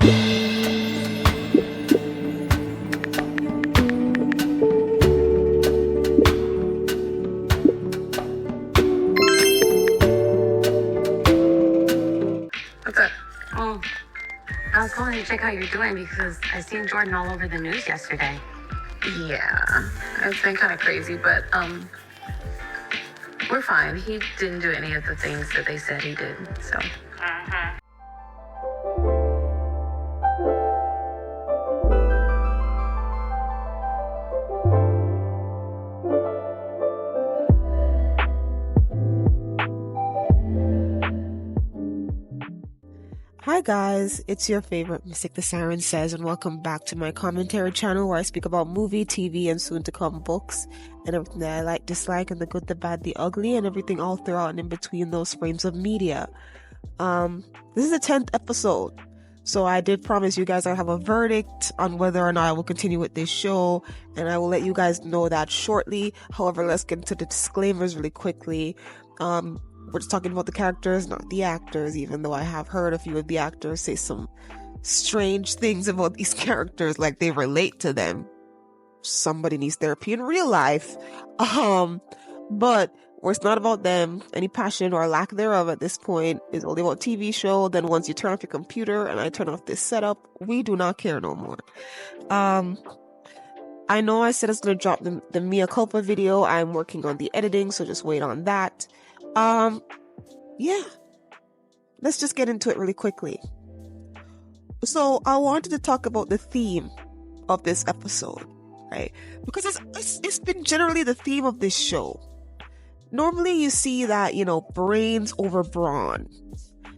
What's up? Oh, I was calling to check how you're doing because I seen Jordan all over the news yesterday. Yeah, it's been kind of crazy, but we're fine. He didn't do any of the things that they said he did, so. Hi guys, it's your favorite mystic, TheSirenSayz, and welcome back to my commentary channel where I speak about movie, TV, and soon to come books, and everything that I like, dislike, and the good, the bad, the ugly, and everything all throughout and in between those frames of media. This is the 10th episode, so I did promise you guys I'll have a verdict on whether or not I will continue with this show, and I will let you guys know that shortly. However, let's get into the disclaimers really quickly. We're just talking about the characters, not the actors, even though I have heard a few of the actors say some strange things about these characters, like they relate to them. Somebody needs therapy in real life. But it's not about them. Any passion or lack thereof at this point is only about TV show. Then once you turn off your computer and I turn off this setup, we do not care no more. I know I said I was going to drop the Mea Culpa video. I'm working on the editing, so just wait on that. Yeah, let's just get into it really quickly. So I wanted to talk about the theme of this episode, right? Because it's been generally the theme of this show. Normally you see that, brains over brawn.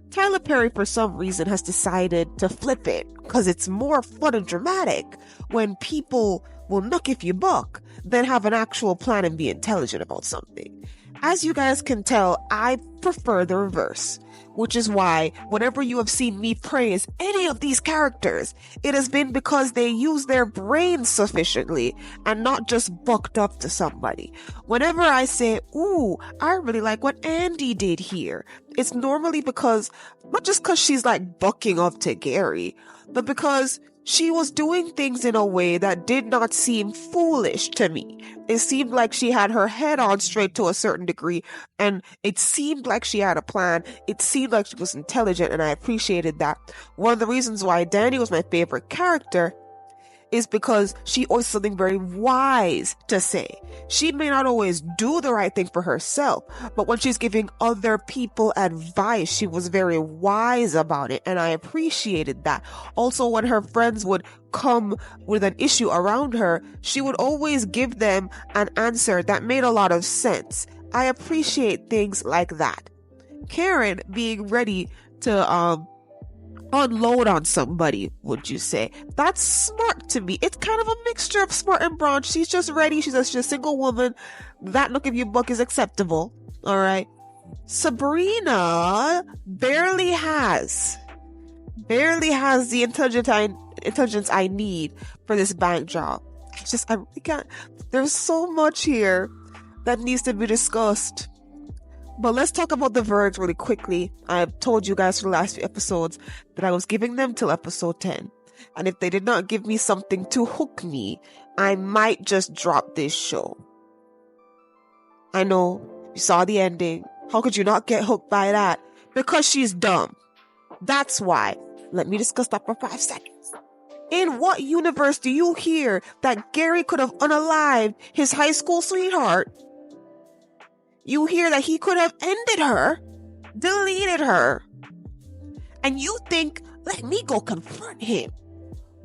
Tyler Perry, for some reason, has decided to flip it because it's more fun and dramatic when people will knock if you buck than have an actual plan and be intelligent about something. As you guys can tell, I prefer the reverse, which is why whenever you have seen me praise any of these characters, it has been because they use their brains sufficiently and not just bucked up to somebody. Whenever I say, ooh, I really like what Andy did here, it's normally because, not just because she's like bucking up to Gary, but because she was doing things in a way that did not seem foolish to me. It seemed like she had her head on straight to a certain degree, and it seemed like she had a plan. It seemed like she was intelligent, and I appreciated that. One of the reasons why Danny was my favorite character is because she always has something very wise to say. She may not always do the right thing for herself, but when she's giving other people advice, she was very wise about it, and I appreciated that. Also, when her friends would come with an issue around her, she would always give them an answer that made a lot of sense. I appreciate things like that. Karen being ready to unload on somebody, would you say? That's smart to me. It's kind of a mixture of smart and brawn. She's just ready. She's just a single woman. That look if you buck is acceptable. All right. Sabrina barely has the intelligence I need for this bank job. I really can't. There's so much here that needs to be discussed. But let's talk about the verdict really quickly. I've told you guys for the last few episodes that I was giving them till episode 10. And if they did not give me something to hook me, I might just drop this show. I know, you saw the ending. How could you not get hooked by that? Because she's dumb. That's why. Let me discuss that for 5 seconds. In what universe do you hear that Gary could have unalived his high school sweetheart? You hear that he could have ended her, deleted her, and you think, let me go confront him.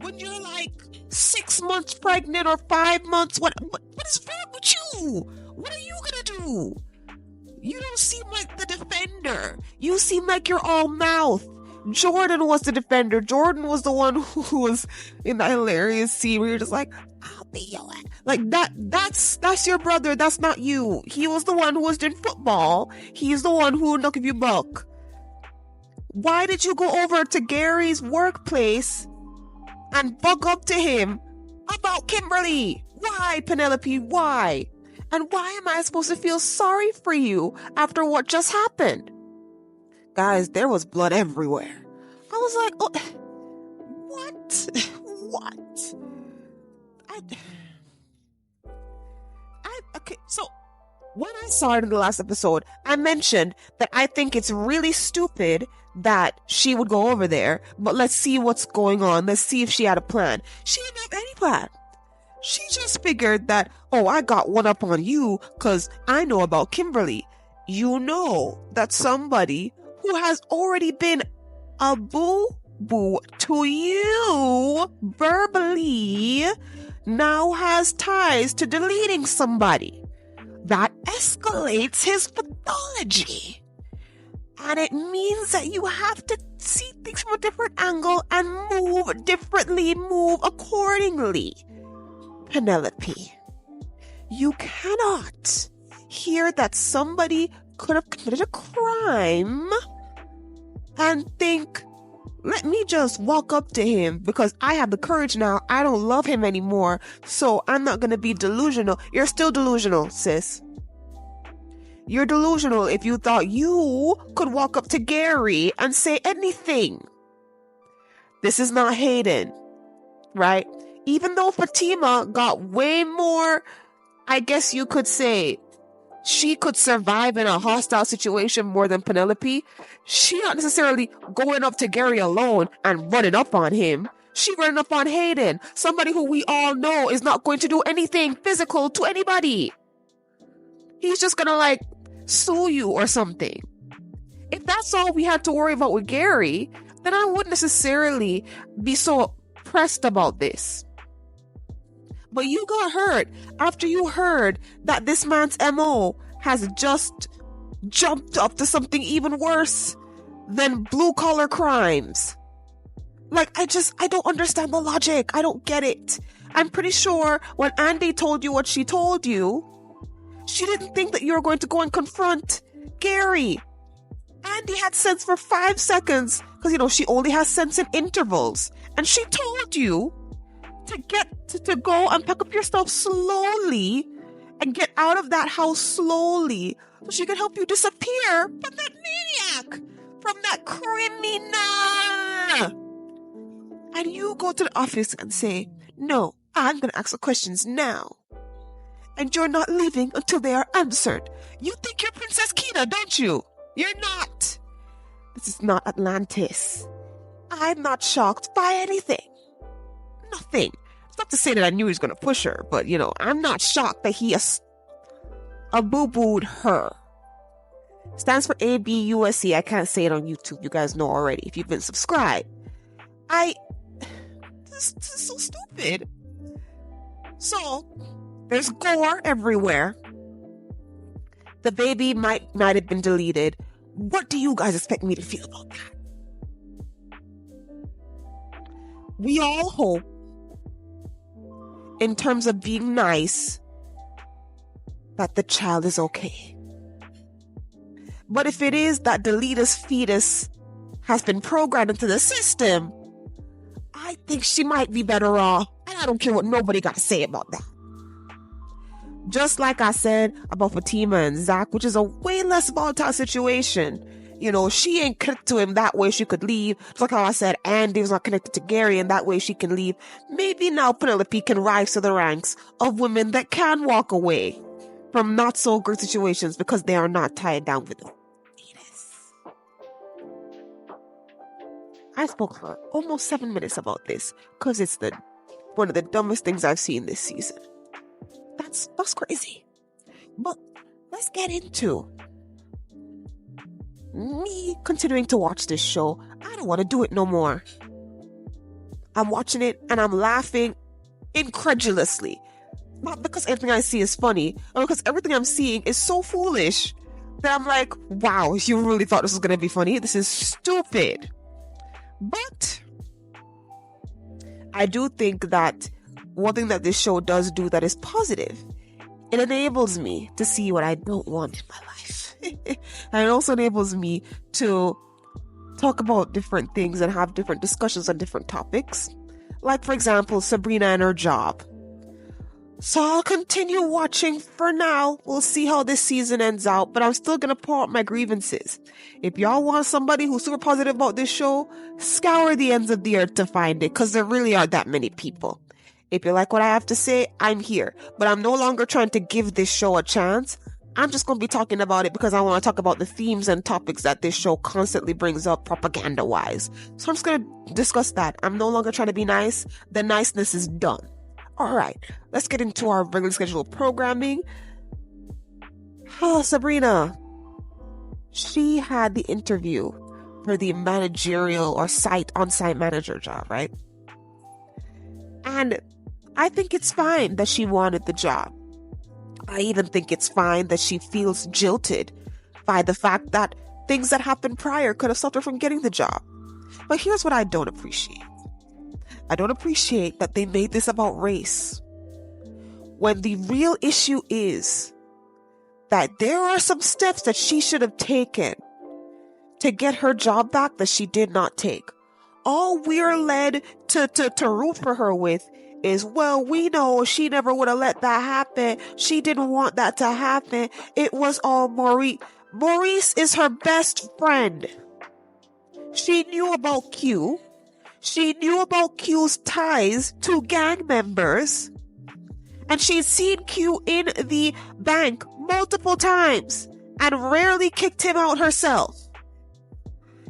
When you're like 6 months pregnant or 5 months, what is wrong with you? What are you gonna do? You don't seem like the defender. You seem like you're all mouth. Jordan was the defender. Jordan was the one who was in that hilarious scene where you're just like, I'll be your ass. Like that's your brother. That's not you. He was the one who was in football. He's the one who knock if you buck. Why did you go over to Gary's workplace and bug up to him about Kimberly? Why, Penelope? Why? And why am I supposed to feel sorry for you after what just happened? Guys, there was blood everywhere. I was like, oh, What? What? Okay, so when I saw it in the last episode, I mentioned that I think it's really stupid that she would go over there, but let's see what's going on. Let's see if she had a plan. She didn't have any plan. She just figured that, oh, I got one up on you because I know about Kimberly. You know that somebody who has already been a boo-boo to you verbally now has ties to deleting somebody. That escalates his pathology. And it means that you have to see things from a different angle and move differently, move accordingly. Penelope, you cannot hear that somebody could have committed a crime and think, let me just walk up to him because I have the courage now. I don't love him anymore, so I'm not going to be delusional. You're still delusional, sis. You're delusional if you thought you could walk up to Gary and say anything. This is not Hayden, right? Even though Fatima got way more, I guess you could say, she could survive in a hostile situation more than Penelope. She not necessarily going up to Gary alone and running up on him. She running up on Hayden, somebody who we all know is not going to do anything physical to anybody. He's just gonna sue you or something. If that's all we had to worry about with Gary, then I wouldn't necessarily be so pressed about this. But you got hurt after you heard that this man's MO has just jumped up to something even worse than blue-collar crimes. I don't understand the logic. I don't get it. I'm pretty sure when Andy told you what she told you, she didn't think that you were going to go and confront Gary. Andy had sense for 5 seconds because, she only has sense in intervals. And she told you to go and pack up your stuff slowly and get out of that house slowly so she can help you disappear from that maniac, from that criminal. And you go to the office and say, no, I'm going to ask the questions now. And you're not leaving until they are answered. You think you're Princess Kina, don't you? You're not. This is not Atlantis. I'm not shocked by anything. Nothing. It's not to say that I knew he was going to push her, but, I'm not shocked that he boo-booed her. Stands for ABUSC. I can't say it on YouTube. You guys know already if you've been subscribed. This is so stupid. So, there's gore everywhere. The baby might have been deleted. What do you guys expect me to feel about that? We all hope, in terms of being nice, that the child is okay. But if it is that Delita's fetus has been programmed into the system, I think she might be better off. And I don't care what nobody got to say about that. Just like I said about Fatima and Zach, which is a way less volatile situation. She ain't connected to him that way she could leave. Just like how I said Andy was not connected to Gary and that way she can leave. Maybe now Penelope can rise to the ranks of women that can walk away from not so good situations because they are not tied down with them. I spoke for almost 7 minutes about this because it's one of the dumbest things I've seen this season. That's crazy. But let's get into me continuing to watch this show. I don't want to do it no more. I'm watching it and I'm laughing incredulously. Not because everything I see is funny, or because everything I'm seeing is so foolish that I'm like, wow, you really thought this was going to be funny? This is stupid. But I do think that one thing that this show does do that is positive, it enables me to see what I don't want in my life. And it also enables me to talk about different things and have different discussions on different topics. Like, for example, Sabrina and her job. So I'll continue watching for now. We'll see how this season ends out, but I'm still gonna pour out my grievances. If y'all want somebody who's super positive about this show, scour the ends of the earth to find it, because there really aren't that many people. If you like what I have to say, I'm here. But I'm no longer trying to give this show a chance. I'm just going to be talking about it because I want to talk about the themes and topics that this show constantly brings up propaganda-wise. So I'm just going to discuss that. I'm no longer trying to be nice. The niceness is done. All right, let's get into our regularly scheduled programming. Oh, Sabrina. She had the interview for the managerial or on-site manager job, right? And I think it's fine that she wanted the job. I even think it's fine that she feels jilted by the fact that things that happened prior could have stopped her from getting the job. But here's what I don't appreciate. I don't appreciate that they made this about race, when the real issue is that there are some steps that she should have taken to get her job back that she did not take. All we're led to root for her with is, well, we know she never would have let that happen. She didn't want that to happen. It was all Maurice. Maurice is her best friend. She knew about Q. She knew about Q's ties to gang members. And she'd seen Q in the bank multiple times and rarely kicked him out herself.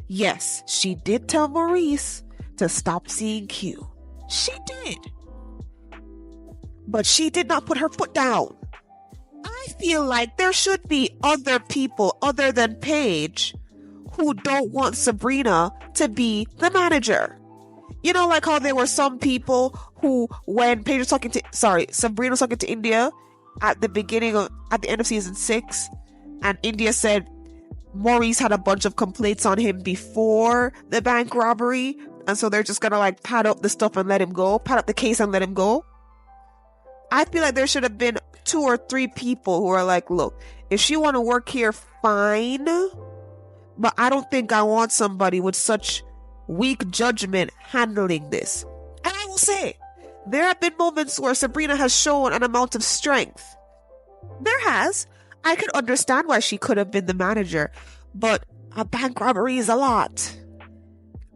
Yes, she did tell Maurice to stop seeing Q. She did. But she did not put her foot down. I feel like there should be other people other than Paige who don't want Sabrina to be the manager. You know, like how there were some people who, when Sabrina was talking to India at the end of season 6, and India said Maurice had a bunch of complaints on him before the bank robbery, and so they're just gonna like pad up the stuff and let him go, pad up the case and let him go. I feel like there should have been 2 or 3 people who are like, look, if she want to work here, fine, but I don't think I want somebody with such weak judgment handling this. And I will say, there have been moments where Sabrina has shown an amount of strength. There has. I can understand why she could have been the manager, but a bank robbery is a lot.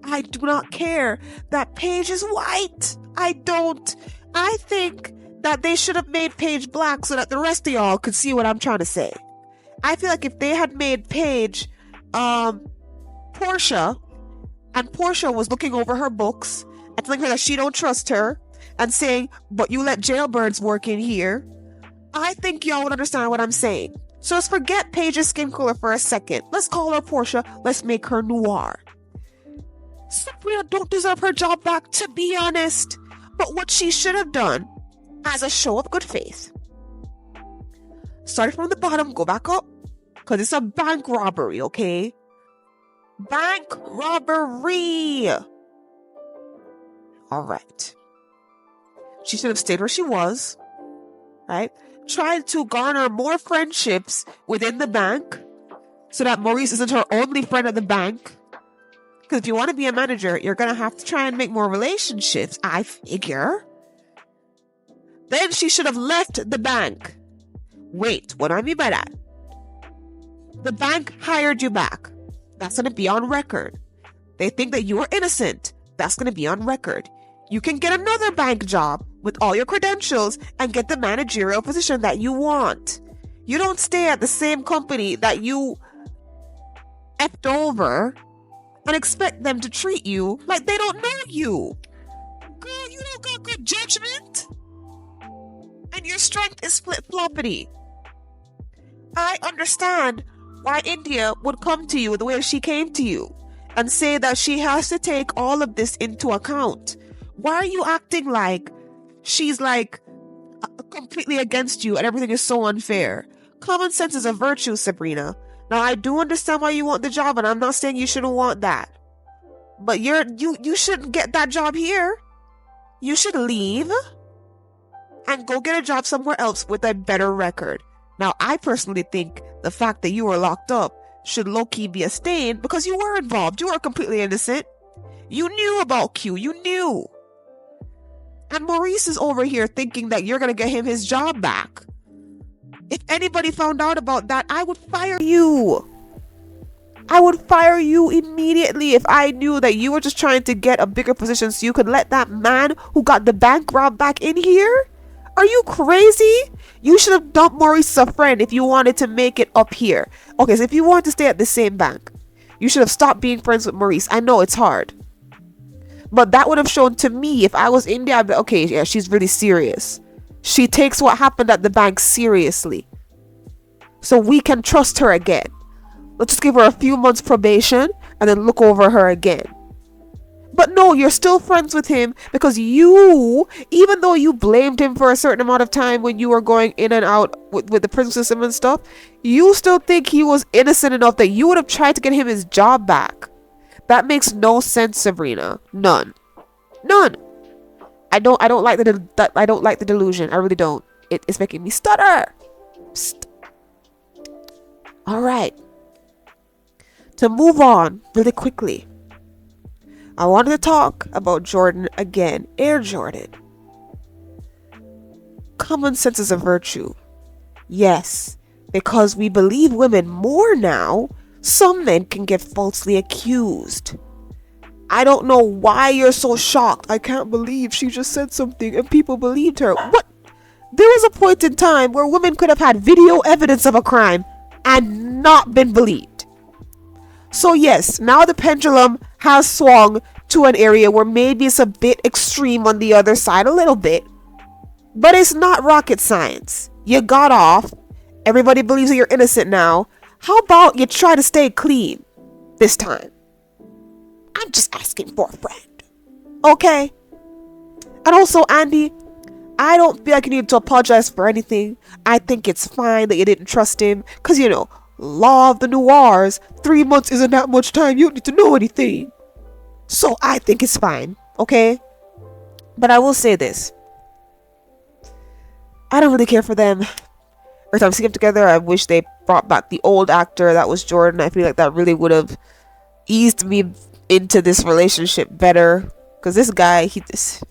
I do not care that Paige is white. I don't. I think that they should have made Paige black so that the rest of y'all could see what I'm trying to say. I feel like if they had made Paige Portia, and Portia was looking over her books and telling her that she don't trust her and saying, but you let jailbirds work in here, I think y'all would understand what I'm saying. So let's forget Paige's skin color for a second. Let's call her Portia. Let's make her noir. Sabrina don't deserve her job back, to be honest. But what she should have done, as a show of good faith, start from the bottom, go back up, because it's a bank robbery, okay? Bank robbery! Alright. She should have stayed where she was, right? Tried to garner more friendships within the bank so that Maurice isn't her only friend at the bank. Because if you want to be a manager, you're going to have to try and make more relationships, I figure. Then she should have left the bank. Wait, what do I mean by that? The bank hired you back. That's going to be on record. They think that you are innocent. That's going to be on record. You can get another bank job with all your credentials and get the managerial position that you want. You don't stay at the same company that you effed over and expect them to treat you like they don't know you. Girl, you don't got good judgment. And your strength is flip-floppity. I understand why India would come to you the way she came to you and say that she has to take all of this into account. Why are you acting like she's like completely against you and everything is so unfair? Common sense is a virtue, Sabrina. Now, I do understand why you want the job, and I'm not saying you shouldn't want that. But you shouldn't get that job here. You should leave and go get a job somewhere else with a better record. Now, I personally think the fact that you were locked up should low-key be a stain because you were involved. You were completely innocent. You knew about Q. You knew. And Maurice is over here thinking that you're going to get him his job back. If anybody found out about that, I would fire you. I would fire you immediately if I knew that you were just trying to get a bigger position so you could let that man who got the bank robbed back in here. Are you crazy? You should have dumped Maurice as a friend if you wanted to make it up here. Okay, so if you want to stay at the same bank, you should have stopped being friends with Maurice. I know it's hard. But that would have shown to me, if I was in there, I'd be okay, yeah, she's really serious. She takes what happened at the bank seriously. So we can trust her again. Let's just give her a few months probation and then look over her again. But no, you're still friends with him because you, even though you blamed him for a certain amount of time when you were going in and out with the prison system and stuff, you still think he was innocent enough that you would have tried to get him his job back. That makes no sense, Sabrina. None. I don't like the delusion. I really don't. It's making me stutter. Psst. All right. To move on really quickly, I wanted to talk about Jordan again. Air Jordan. Common sense is a virtue. Yes, because we believe women more now, some men can get falsely accused. I don't know why you're so shocked. I can't believe she just said something and people believed her. What? There was a point in time where women could have had video evidence of a crime and not been believed. So yes, now the pendulum has swung to an area where maybe it's a bit extreme on the other side, a little bit. But it's not rocket science. You got off. Everybody believes that you're innocent now. How about you try to stay clean this time? I'm just asking for a friend. Okay? And also, Andy, I don't feel like you need to apologize for anything. I think it's fine that you didn't trust him. Because, you know, law of the noirs, 3 months isn't that much time. You don't need to know anything. So I think it's fine, okay? But I will say this. I don't really care for them. Every time I see them together, I wish they brought back the old actor that was Jordan. I feel like that really would have eased me into this relationship better. Because this guy, his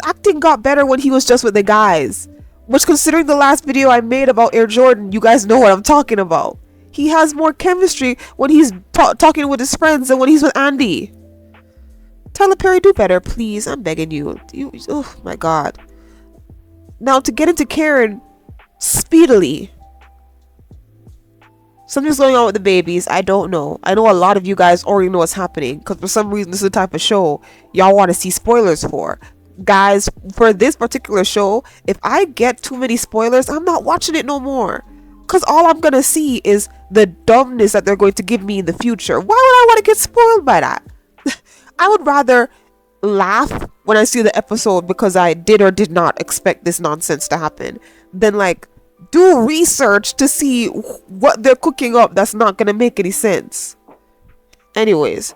acting got better when he was just with the guys. Which, considering the last video I made about Air Jordan, you guys know what I'm talking about. He has more chemistry when he's talking with his friends than when he's with Andy. Tyler Perry, do better, please. I'm begging you. Oh my God. Now, to get into Karen speedily. Something's going on with the babies. I don't know. I know a lot of you guys already know what's happening. Because for some reason, this is the type of show y'all want to see spoilers for. Guys, for this particular show, if I get too many spoilers, I'm not watching it no more. Because all I'm going to see is the dumbness that they're going to give me in the future. Why would I want to get spoiled by that? I would rather laugh when I see the episode because I did or did not expect this nonsense to happen than like do research to see what they're cooking up that's not going to make any sense. Anyways,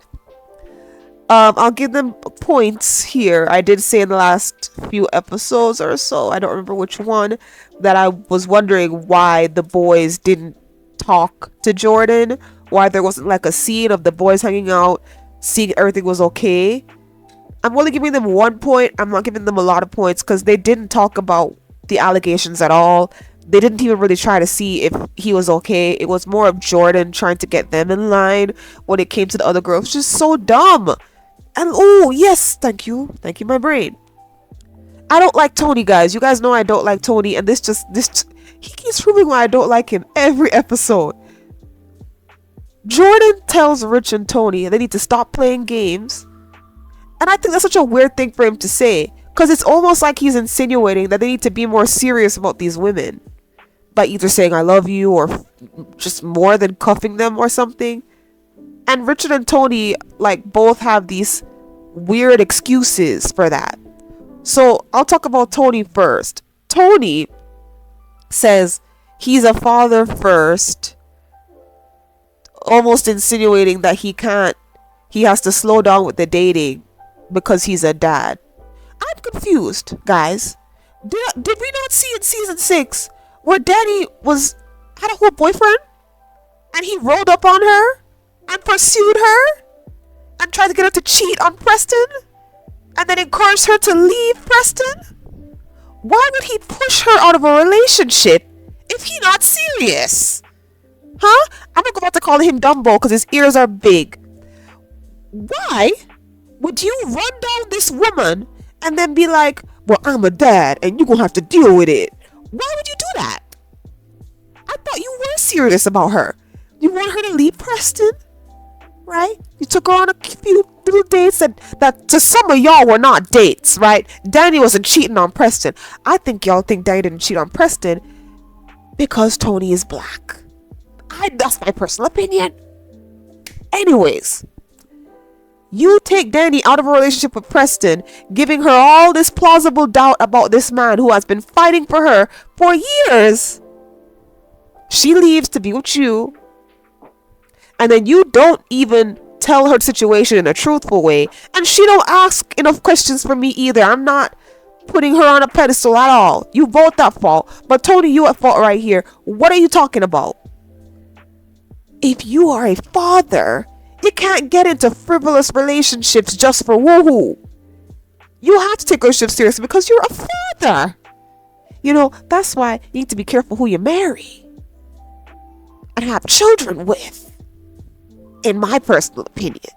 I'll give them points here. I did say in the last few episodes or so, I don't remember which one, that I was wondering why the boys didn't talk to Jordan, why there wasn't like a scene of the boys hanging out, seeing everything was okay. I'm only giving them 1 point. I'm not giving them a lot of points because they didn't talk about the allegations at all. They didn't even really try to see if he was okay. It was more of Jordan trying to get them in line when it came to the other girls. Just so dumb. And oh yes, thank you, my brain. I don't like Tony, guys. You guys know I don't like Tony, and this he keeps proving why I don't like him every episode. Jordan tells Rich and Tony they need to stop playing games, and I think that's such a weird thing for him to say, because it's almost like he's insinuating that they need to be more serious about these women by either saying I love you or just more than cuffing them or something. And Richard and Tony like both have these weird excuses for that. So I'll talk about Tony first. Tony says he's a father first, almost insinuating that he has to slow down with the dating because he's a dad. I'm confused, guys. Did we not see in season 6 where Daddy had a whole boyfriend and he rolled up on her and pursued her and tried to get her to cheat on Preston? and then encouraged her to leave Preston? Why would he push her out of a relationship if he not serious? Huh? I'm not about to call him Dumbo because his ears are big. Why would you run down this woman and then be like, well, I'm a dad and you're going to have to deal with it? Why would you do that? I thought you were serious about her. You want her to leave Preston? Right? You took her on a few little dates that to some of y'all were not dates, right? Danny wasn't cheating on Preston. I think y'all think Danny didn't cheat on Preston because Tony is black. That's my personal opinion. Anyways, you take Danny out of a relationship with Preston, giving her all this plausible doubt about this man who has been fighting for her for years. She leaves to be with you, and then you don't even tell her situation in a truthful way, and she don't ask enough questions from me either. I'm not putting her on a pedestal at all. You both at fault, but Tony, you at fault right here. What are you talking about? If you are a father, you can't get into frivolous relationships just for woohoo. You have to take your shit seriously because you're a father. You know, that's why you need to be careful who you marry and have children with, in my personal opinion.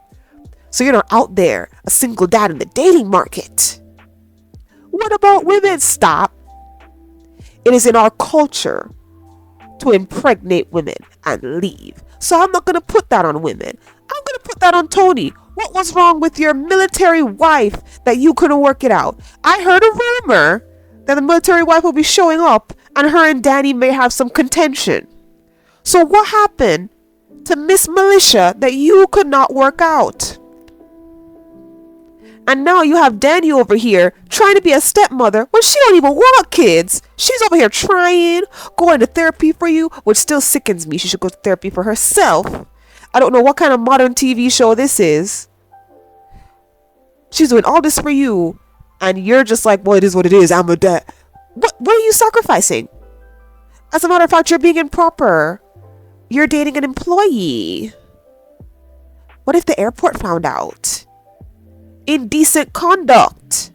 So you're not out there a single dad in the dating market. What about women? Stop. It is in our culture to impregnate women and leave. So I'm not going to put that on women. I'm going to put that on Tony. What was wrong with your military wife that you couldn't work it out? I heard a rumor that the military wife will be showing up and her and Danny may have some contention. So what happened to Miss Militia that you could not work out? And now you have Danny over here trying to be a stepmother when she don't even want kids. She's over here trying, going to therapy for you, which still sickens me. She should go to therapy for herself. I don't know what kind of modern TV show this is. She's doing all this for you, and you're just like, well, it is what it is. I'm a dad. What are you sacrificing? As a matter of fact, you're being improper. You're dating an employee. What if the airport found out? Indecent conduct.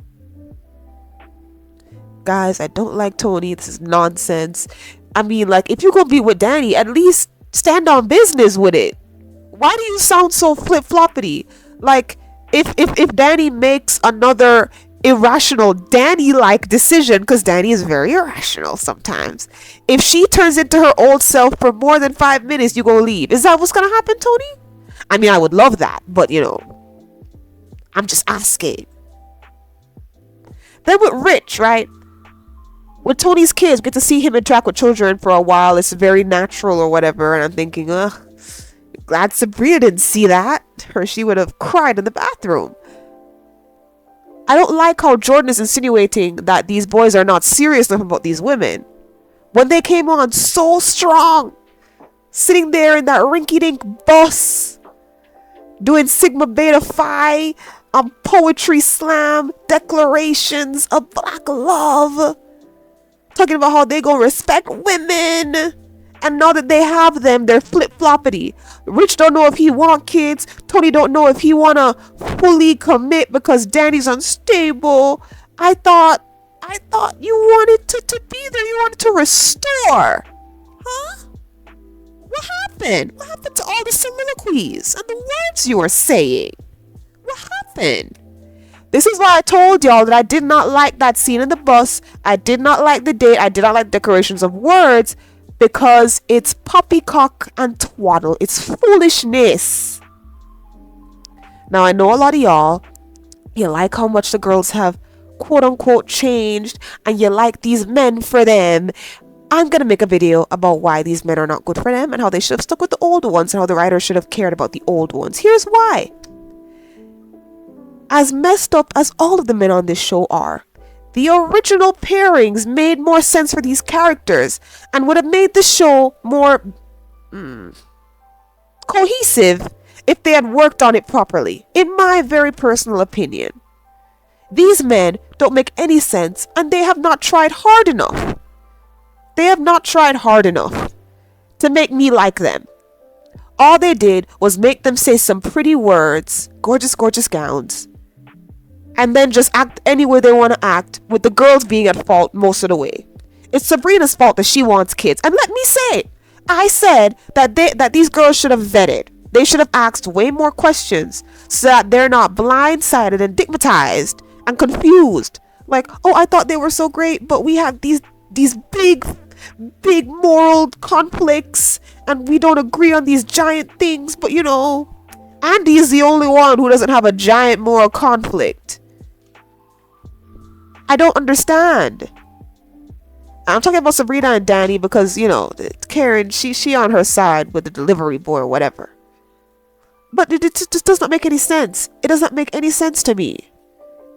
Guys, I don't like Tony. This is nonsense. I mean, like, if you're gonna be with Danny, at least stand on business with it. Why do you sound so flip-floppity? Like, if Danny makes another irrational Danny-like decision, because Danny is very irrational sometimes, if she turns into her old self for more than 5 minutes, you gonna leave. Is that what's gonna happen, Tony? I mean, I would love that, but you know, I'm just asking. Then with Rich, right? With Tony's kids, get to see him interact with children for a while. It's very natural or whatever. And I'm thinking, glad Sabrina didn't see that. Or she would have cried in the bathroom. I don't like how Jordan is insinuating that these boys are not serious enough about these women. When they came on so strong, sitting there in that rinky-dink bus, doing Sigma Beta Phi, poetry slam, declarations of black love, talking about how they gonna respect women, and now that they have them, they're flip-floppity. Rich don't know if he want kids. Tony don't know if he wanna fully commit because Danny's unstable. I thought you wanted to be there. You wanted to restore, huh? What happened? What happened to all the soliloquies and the words you were saying? What happened? This is why I told y'all that I did not like that scene in the bus. I did not like the date. I did not like decorations of words because it's poppycock and twaddle. It's foolishness. Now, I know a lot of y'all, you like how much the girls have quote unquote changed and you like these men for them. I'm going to make a video about why these men are not good for them and how they should have stuck with the old ones and how the writer should have cared about the old ones. Here's why. As messed up as all of the men on this show are, the original pairings made more sense for these characters and would have made the show more cohesive if they had worked on it properly, in my very personal opinion. These men don't make any sense and they have not tried hard enough. They have not tried hard enough to make me like them. All they did was make them say some pretty words, gorgeous, gorgeous gowns, and then just act any way they want to act, with the girls being at fault most of the way. It's Sabrina's fault that she wants kids. And let me say, I said that these girls should have vetted. They should have asked way more questions so that they're not blindsided and stigmatized and confused. Like, oh, I thought they were so great, but we have these big moral conflicts and we don't agree on these giant things. But you know, Andy is the only one who doesn't have a giant moral conflict. I don't understand. I'm talking about Sabrina and Danny because, you know, Karen, she on her side with the delivery boy or whatever. But it just does not make any sense. It does not make any sense to me.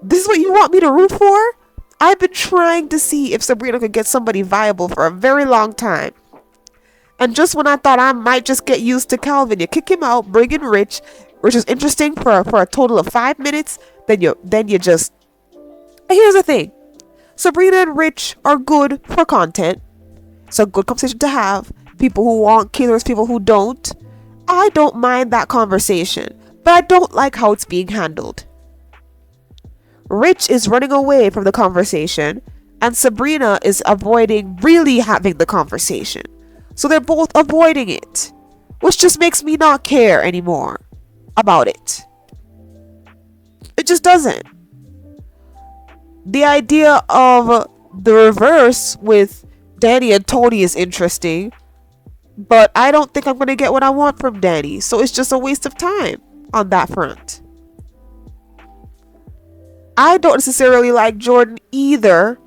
This is what you want me to root for? I've been trying to see if Sabrina could get somebody viable for a very long time. And just when I thought I might just get used to Calvin, you kick him out, bring in Rich, which is interesting for a total of 5 minutes. Then you just... And here's the thing. Sabrina and Rich are good for content. It's a good conversation to have. People who want killers, people who don't. I don't mind that conversation, but I don't like how it's being handled. Rich is running away from the conversation, and Sabrina is avoiding really having the conversation. So they're both avoiding it, which just makes me not care anymore about it. It just doesn't. The idea of the reverse with Danny and Tony is interesting, but I don't think I'm going to get what I want from Danny, so it's just a waste of time on that front. I don't necessarily like Jordan either,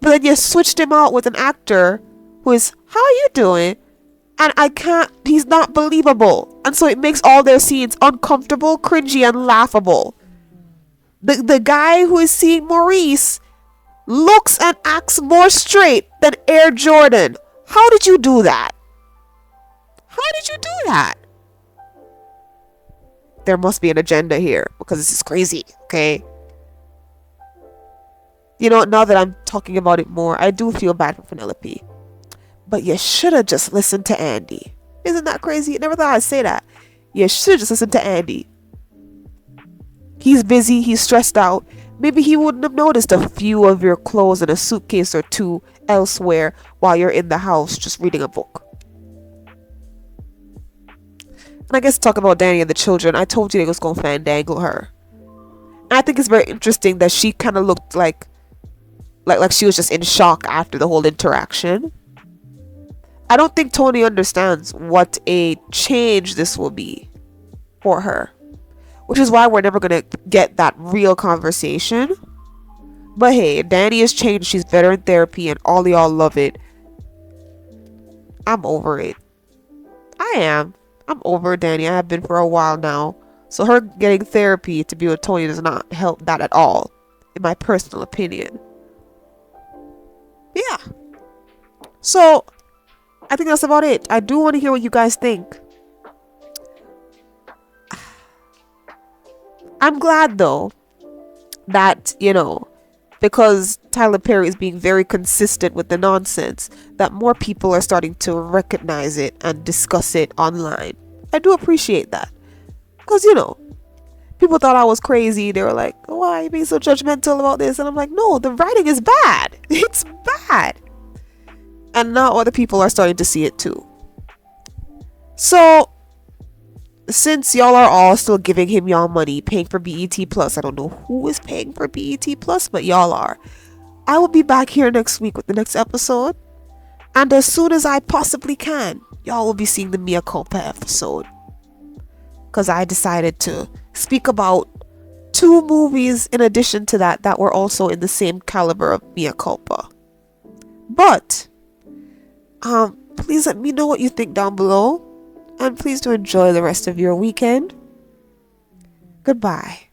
but then you switched him out with an actor who is, how are you doing? And he's not believable. And so it makes all their scenes uncomfortable, cringy, and laughable. The guy who is seeing Maurice looks and acts more straight than Air Jordan. How did you do that? How did you do that? There must be an agenda here because this is crazy, okay? You know, now that I'm talking about it more, I do feel bad for Penelope. But you should have just listened to Andy. Isn't that crazy? I never thought I'd say that. You should just listen to Andy. He's busy, he's stressed out. Maybe he wouldn't have noticed a few of your clothes in a suitcase or two elsewhere while you're in the house just reading a book. And I guess talk about Danny and the children. I told you they was going to fandangle her. And I think it's very interesting that she kind of looked like she was just in shock after the whole interaction. I don't think Tony understands what a change this will be for her. Which is why we're never going to get that real conversation. But hey, Danny has changed. She's better in therapy and all y'all love it. I'm over it. I am. I'm over Danny. I have been for a while now. So her getting therapy to be with Tony does not help that at all. In my personal opinion. Yeah. So, I think that's about it. I do want to hear what you guys think. I'm glad though that, you know, because Tyler Perry is being very consistent with the nonsense, that more people are starting to recognize it and discuss it online. I do appreciate that. Because, you know, people thought I was crazy. They were like, why are you being so judgmental about this? And I'm like, no, the writing is bad. It's bad. And now other people are starting to see it too. So, since y'all are all still giving him y'all money, paying for BET Plus, I don't know who is paying for BET Plus, but y'all are. I will be back here next week with the next episode. And as soon as I possibly can, y'all will be seeing the Mea Culpa episode. Because I decided to speak about 2 movies in addition to that were also in the same caliber of Mea Culpa. But, please let me know what you think down below. And please do enjoy the rest of your weekend. Goodbye.